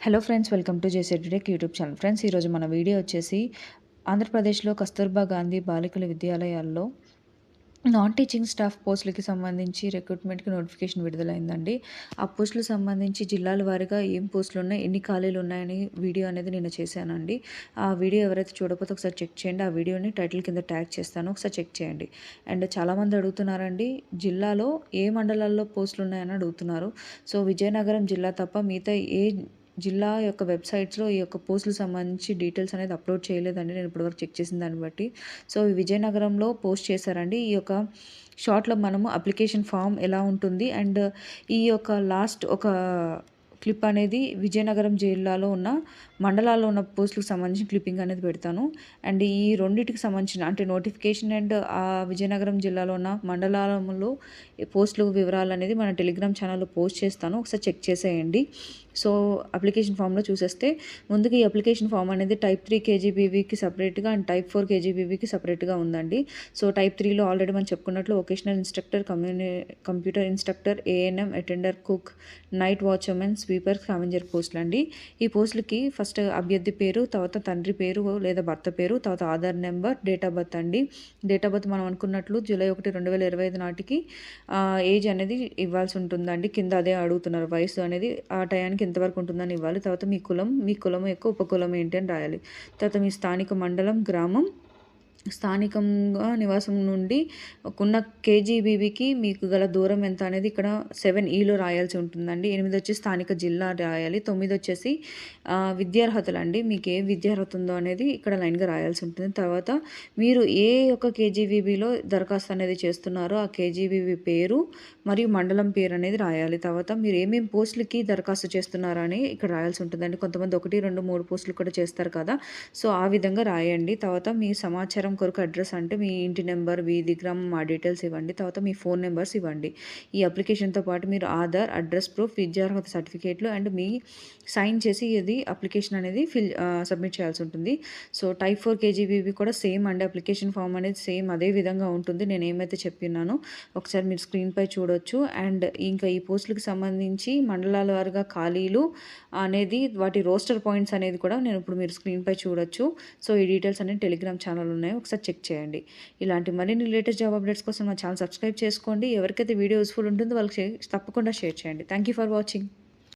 Hello friends, welcome to JC tech YouTube channel. Friends, ఈరోజు మన video వచ్చేసి ఆంధ్రప్రదేశ్లో కస్తూర్బా గాంధీ బాలికల విద్యాలయాల్లో నాన్ టీచింగ్ స్టాఫ్ పోస్టులకి సంబంధించి రిక్రూట్మెంట్కి నోటిఫికేషన్ విడుదలైందండి. ఆ పోస్టులకు సంబంధించి జిల్లాల వారీగా ఏం పోస్టులు ఉన్నాయి, ఎన్ని ఖాళీలు ఉన్నాయని వీడియో అనేది నేను చేశానండి. ఆ వీడియో ఎవరైతే చూడకపోతే ఒకసారి చెక్ చేయండి. ఆ వీడియోని టైటిల్ కింద ట్యాగ్ చేస్తాను, ఒకసారి చెక్ చేయండి. అండ్ చాలామంది అడుగుతున్నారండి, జిల్లాలో ఏ మండలాల్లో పోస్టులు ఉన్నాయని అడుగుతున్నారు. సో విజయనగరం జిల్లా తప్ప మిగతా ఏ జిల్లా యొక్క వెబ్సైట్స్లో ఈ యొక్క పోస్టులకు సంబంధించి డీటెయిల్స్ అనేది అప్లోడ్ చేయలేదండి, నేను ఇప్పటివరకు చెక్ చేసిన దాన్ని బట్టి. సో విజయనగరంలో పోస్ట్ చేశారండి. ఈ యొక్క షార్ట్లో మనము అప్లికేషన్ ఫామ్ ఎలా ఉంటుంది అండ్ ఈ యొక్క లాస్ట్ ఒక క్లిప్ అనేది విజయనగరం జిల్లాలో ఉన్న మండలాల్లో ఉన్న పోస్టులకు సంబంధించిన క్లిప్పింగ్ అనేది పెడతాను. అండ్ ఈ రెండింటికి సంబంధించిన అంటే నోటిఫికేషన్ అండ్ ఆ విజయనగరం జిల్లాలో ఉన్న మండలాలలో పోస్టుల వివరాలు అనేది మన టెలిగ్రామ్ ఛానల్లో పోస్ట్ చేస్తాను, ఒకసారి చెక్ చేసేయండి. సో అప్లికేషన్ ఫామ్లో చూసేస్తే ముందుగా ఈ అప్లికేషన్ ఫామ్ అనేది టైప్ 3 కేజీబీవీకి సపరేట్గా అండ్ టైప్ 4 కేజీబీవీకి సపరేట్గా ఉందండి. సో టైప్ 3లో ఆల్రెడీ మనం చెప్పుకున్నట్లు vocational instructor, computer instructor, ANM, attender, cook, night watchmen, sweeper, scavenger పోస్టులు అండి. ఈ పోస్టులకి ఫస్ట్ అభ్యర్థి పేరు, తర్వాత తండ్రి పేరు లేదా భర్త పేరు, తర్వాత Aadhaar number, date of birth అండి. డేట్ ఆఫ్ బర్త్ మనం అనుకున్నట్లు జూలై 1, 2025 నాటికి ఏజ్ అనేది ఇవ్వాల్సి ఉంటుందండి. కింద అదే అడుగుతున్నారు, వయసు అనేది ఆ టయానికి ఎంతవరకు ఉంటుందని ఇవ్వాలి. తర్వాత మీ కులం యొక్క ఉపకులం ఏంటి అని రాయాలి. తర్వాత మీ స్థానిక మండలం, గ్రామం, స్థానికంగా నివాసం నుండి ఉన్న కేజీబీబీకి మీకు గల దూరం ఎంత అనేది ఇక్కడ 7Eలో రాయాల్సి ఉంటుందండి. 8 వచ్చి స్థానిక జిల్లా రాయాలి. 9 వచ్చేసి విద్యార్హతలు అండి, మీకు ఏ విద్యార్హత ఉందో అనేది ఇక్కడ లైన్గా రాయాల్సి ఉంటుంది. తర్వాత మీరు ఏ యొక్క కేజీబీబీలో దరఖాస్తు అనేది చేస్తున్నారో ఆ కేజీబీబీ పేరు మరియు మండలం పేరు అనేది రాయాలి. తర్వాత మీరు ఏమేమి పోస్టులకి దరఖాస్తు చేస్తున్నారో అని ఇక్కడ రాయాల్సి ఉంటుందండి. కొంతమంది 1, 2, 3 పోస్టులు కూడా చేస్తారు కదా, సో ఆ విధంగా రాయండి. తర్వాత మీ సమాచారం కొరకు అడ్రస్ అంటే మీ ఇంటి నెంబర్, వీధి, గ్రామం, మా డీటెయిల్స్ ఇవ్వండి. తర్వాత మీ ఫోన్ నెంబర్స్ ఇవ్వండి. ఈ అప్లికేషన్తో పాటు మీరు ఆధార్, అడ్రస్ ప్రూఫ్, విద్యార్హత సర్టిఫికేట్లు అండ్ మీ సైన్ చేసి ఇది అప్లికేషన్ అనేది సబ్మిట్ చేయాల్సి ఉంటుంది. సో టైప్ 4 కేజీబీబీ కూడా సేమ్ అండి, అప్లికేషన్ ఫామ్ అనేది సేమ్ అదే విధంగా ఉంటుంది. నేను ఏమైతే చెప్పినానో ఒకసారి మీరు స్క్రీన్పై చూడొచ్చు. అండ్ ఇంకా ఈ పోస్టులకు సంబంధించి మండలాల వారుగా ఖాళీలు అనేది వాటి రోస్టర్ పాయింట్స్ అనేది కూడా నేను ఇప్పుడు మీరు స్క్రీన్పై చూడొచ్చు. సో ఈ డీటెయిల్స్ అనేది టెలిగ్రామ్ ఛానల్ ఉన్నాయి, ఒకసారి చెక్ చేయండి. ఇలాంటి మరిన్ని లేటెస్ట్ జాబ్ అప్డేట్స్ కోసం మా ఛానల్ సబ్స్క్రైబ్ చేసుకోండి. ఎవరికైతే వీడియో యూస్ఫుల్ ఉంటుందో వాళ్ళకి తప్పకుండా షేర్ చేయండి. Thank you for watching.